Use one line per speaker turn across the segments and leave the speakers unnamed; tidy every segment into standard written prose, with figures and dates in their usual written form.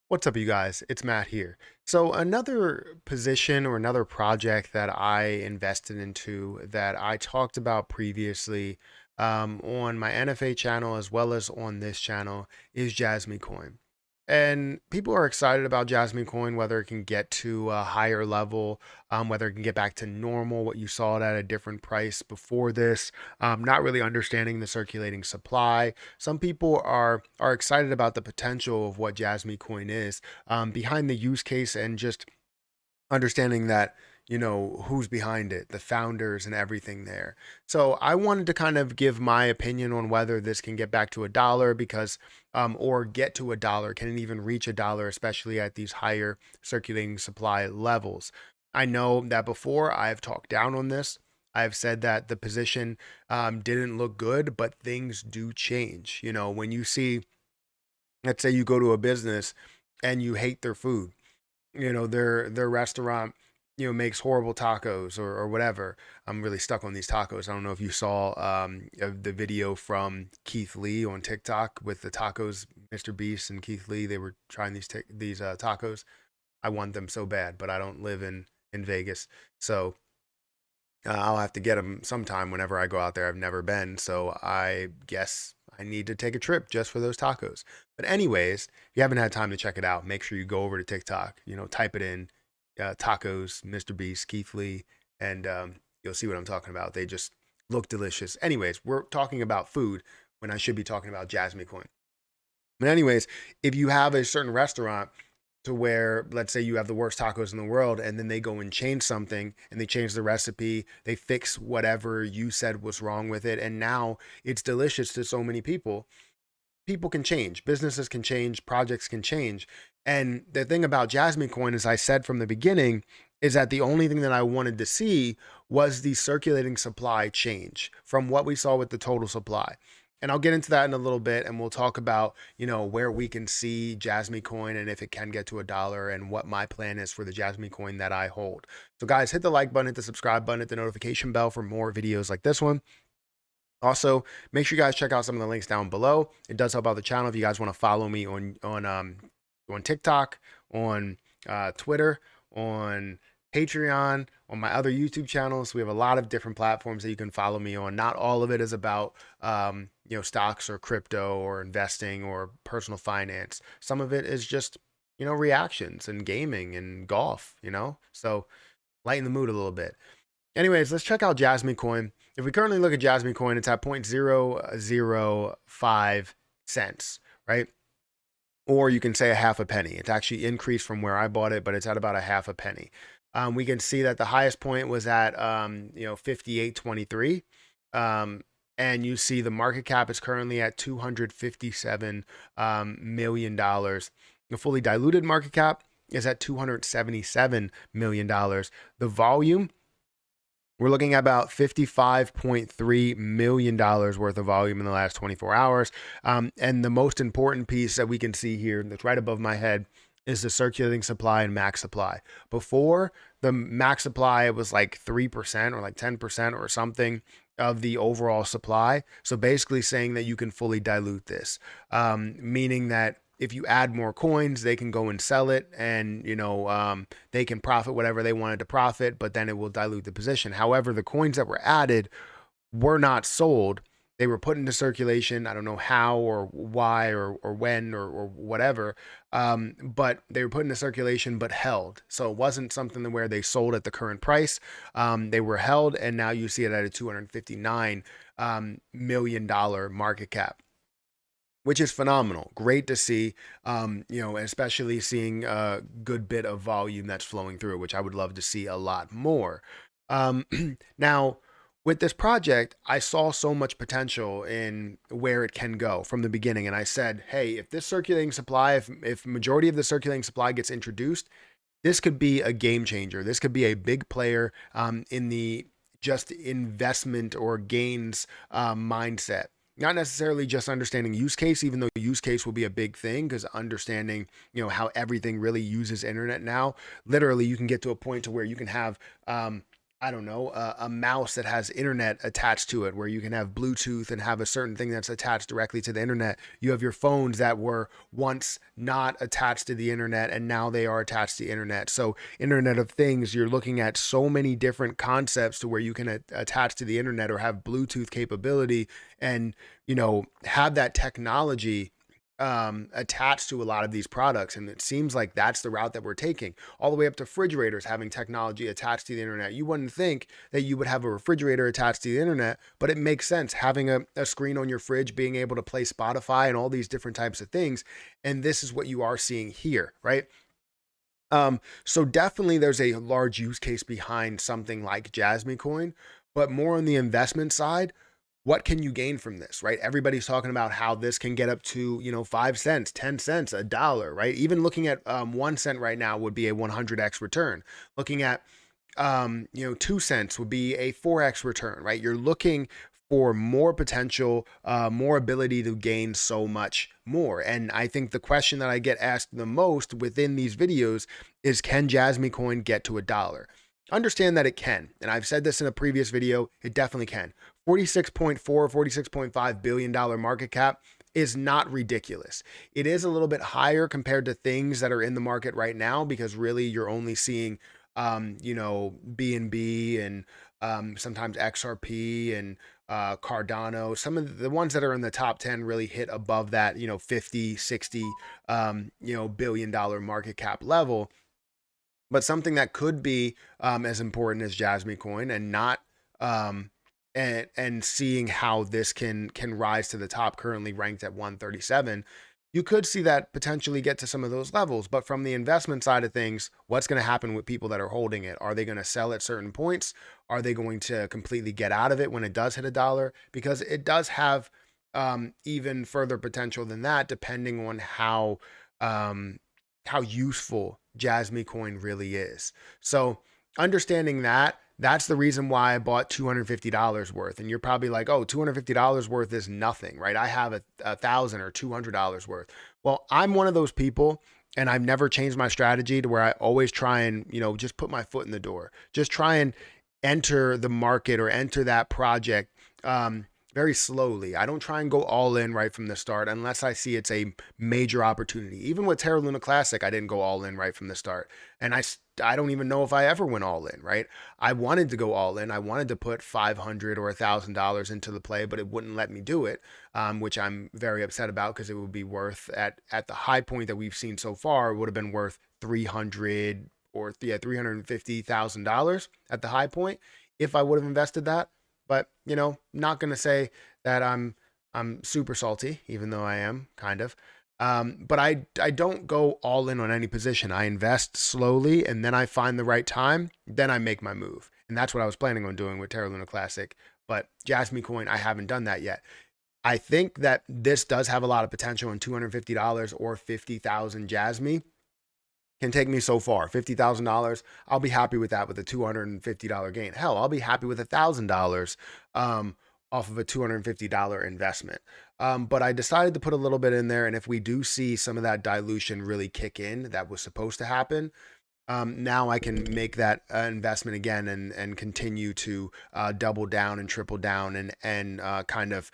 What's up, you guys? It's Matt here. So, another position or another project that I invested into that I talked about previously on my NFA channel as well as on this channel is JasmyCoin. And people are excited about JasmyCoin, whether it can get to a higher level, whether it can get back to normal, what you saw it at a different price before this, not really understanding the circulating supply. Some people are excited about the potential of what Jasmy Coin is behind the use case and just understanding that who's behind it, the founders and everything there. So I wanted to kind of give my opinion on whether this can get back to a dollar because or get to a dollar, can it even reach a dollar, especially at these higher circulating supply levels. I know that before I've talked down on this. I've said that the position didn't look good, but things do change. When you see, let's say you go to a business and you hate their food, their restaurant makes horrible tacos or whatever. I'm really stuck on these tacos. I don't know if you saw the video from Keith Lee on TikTok with the tacos. Mr. Beast and Keith Lee, they were trying these tacos. I want them so bad, but I don't live in Vegas, so I'll have to get them sometime whenever I go out there. I've never been, so I guess I need to take a trip just for those tacos. But anyways, if you haven't had time to check it out, make sure you go over to TikTok. Type it in, tacos, Mr. Beast, Keith Lee, and you'll see what I'm talking about. They just look delicious. Anyways, we're talking about food when I should be talking about Jasmine Coin. But anyways, if you have a certain restaurant to where, let's say you have the worst tacos in the world, and then they go and change something and they change the recipe, they fix whatever you said was wrong with it, and now it's delicious to so many people. People can change, businesses can change, projects can change. And the thing about Jasmine Coin, as I said from the beginning, is that the only thing that I wanted to see was the circulating supply change from what we saw with the total supply. And I'll get into that in a little bit, and we'll talk about where we can see Jasmine Coin and if it can get to a dollar and what my plan is for the Jasmine Coin that I hold. So guys, hit the like button, hit the subscribe button, hit the notification bell for more videos like this one. Also, make sure you guys check out some of the links down below. It does help out the channel if you guys want to follow me on TikTok, on Twitter, on Patreon, on my other YouTube channels. We have a lot of different platforms that you can follow me on. Not all of it is about stocks or crypto or investing or personal finance. Some of it is just reactions and gaming and golf. So lighten the mood a little bit. Anyways, let's check out Jasmy Coin. If we currently look at Jasmy Coin, it's at 0.005 cents, right? Or you can say a half a penny. It's actually increased from where I bought it, but it's at about a half a penny. We can see that the highest point was at 58.23. And you see the market cap is currently at $257 million dollars. The fully diluted market cap is at $277 million dollars. The volume, we're looking at about $55.3 million worth of volume in the last 24 hours. And the most important piece that we can see here that's right above my head is the circulating supply and max supply. Before, the max supply was like 3% or like 10% or something of the overall supply. So basically saying that you can fully dilute this, meaning that if you add more coins, they can go and sell it, and they can profit whatever they wanted to profit, but then it will dilute the position. However, the coins that were added were not sold. They were put into circulation. I don't know how or why or when or whatever, but they were put into circulation but held. So it wasn't something where they sold at the current price. They were held, and now you see it at a $259 million market cap, which is phenomenal. Great to see, especially seeing a good bit of volume that's flowing through, which I would love to see a lot more. Um, Now, with this project, I saw so much potential in where it can go from the beginning. And I said, hey, if this circulating supply, if majority of the circulating supply gets introduced, this could be a game changer. This could be a big player in the just investment or gains mindset. Not necessarily just understanding use case, even though use case will be a big thing because understanding, how everything really uses internet now. Literally, you can get to a point to where you can have I don't know, a mouse that has internet attached to it, where you can have Bluetooth and have a certain thing that's attached directly to the internet. You have your phones that were once not attached to the internet and now they are attached to the internet. So, Internet of Things, you're looking at so many different concepts to where you can attach to the internet or have Bluetooth capability and, have that technology attached to a lot of these products. And it seems like that's the route that we're taking, all the way up to refrigerators having technology attached to the internet. You wouldn't think that you would have a refrigerator attached to the internet, but it makes sense having a screen on your fridge, being able to play Spotify and all these different types of things. And this is what you are seeing here, right? So definitely there's a large use case behind something like JasmyCoin, but more on the investment side, what can you gain from this, right? Everybody's talking about how this can get up to, 5 cents, 10 cents, a dollar, right? Even looking at 1 cent right now would be a 100x return. Looking at 2 cents would be a 4x return, right? You're looking for more potential, more ability to gain so much more. And I think the question that I get asked the most within these videos is, can JasmyCoin get to a dollar? Understand that it can. And I've said this in a previous video, it definitely can. 46.4, $46.5 billion market cap is not ridiculous. It is a little bit higher compared to things that are in the market right now, because really you're only seeing BNB and sometimes XRP and Cardano. Some of the ones that are in the top 10 really hit above that, 50, 60, billion-dollar market cap level. But something that could be as important as JasmyCoin, and not and seeing how this can rise to the top, currently ranked at 137, you could see that potentially get to some of those levels. But from the investment side of things, what's going to happen with people that are holding it? Are they going to sell at certain points? Are they going to completely get out of it when it does hit a dollar? Because it does have even further potential than that, depending on how useful JasmyCoin really is. So understanding that, that's the reason why I bought $250 worth. And you're probably like, oh, $250 worth is nothing, right? I have a thousand or $200 worth. Well, I'm one of those people, and I've never changed my strategy to where I always try and, just put my foot in the door. Just try and enter the market or enter that project very slowly. I don't try and go all in right from the start unless I see it's a major opportunity. Even with Terra Luna Classic, I didn't go all in right from the start. And I don't even know if I ever went all in, right? I wanted to go all in. I wanted to put $500 or $1,000 into the play, but it wouldn't let me do it, which I'm very upset about, because it would be worth, at the high point that we've seen so far, it would have been worth 300 or $350,000 at the high point if I would have invested that. But, not going to say that I'm super salty, even though I am kind of. But I don't go all in on any position. I invest slowly, and then I find the right time. Then I make my move. And that's what I was planning on doing with Terra Luna Classic. But JasmyCoin, I haven't done that yet. I think that this does have a lot of potential, in $250 or 50,000 Jasmy can take me so far. $50,000, I'll be happy with that, with a $250 gain. Hell, I'll be happy with $1,000 off of a $250 investment. But I decided to put a little bit in there, and if we do see some of that dilution really kick in, that was supposed to happen, now I can make that investment again, and continue to double down and triple down, and kind of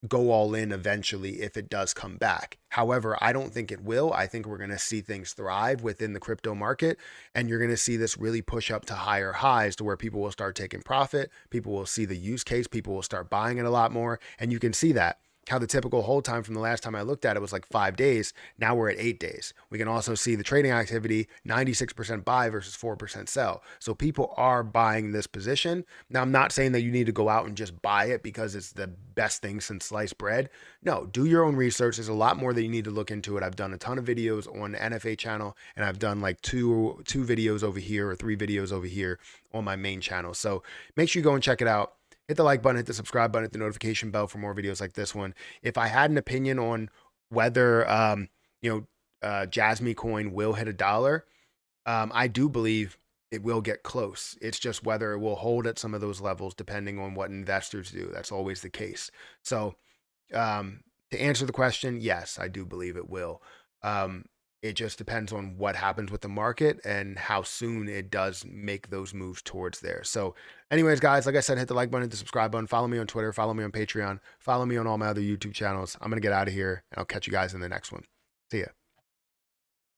go all in eventually if it does come back. However, I don't think it will. I think we're going to see things thrive within the crypto market, and you're going to see this really push up to higher highs, to where people will start taking profit. People will see the use case. People will start buying it a lot more. And you can see that, how the typical hold time from the last time I looked at it was like 5 days. Now we're at 8 days. We can also see the trading activity, 96% buy versus 4% sell. So people are buying this position. Now, I'm not saying that you need to go out and just buy it because it's the best thing since sliced bread. No, do your own research. There's a lot more that you need to look into it. I've done a ton of videos on the NFA channel, and I've done like two videos over here, or 3 videos over here on my main channel. So make sure you go and check it out. Hit the like button, hit the subscribe button, hit the notification bell for more videos like this one. If I had an opinion on whether JasmyCoin will hit a dollar, I do believe it will get close. It's just whether it will hold at some of those levels, depending on what investors do. That's always the case. So to answer the question, yes, I do believe it will. It just depends on what happens with the market and how soon it does make those moves towards there. So, anyways, guys, like I said, hit the like button, hit the subscribe button, follow me on Twitter, follow me on Patreon, follow me on all my other YouTube channels. I'm going to get out of here and I'll catch you guys in the next one. See ya.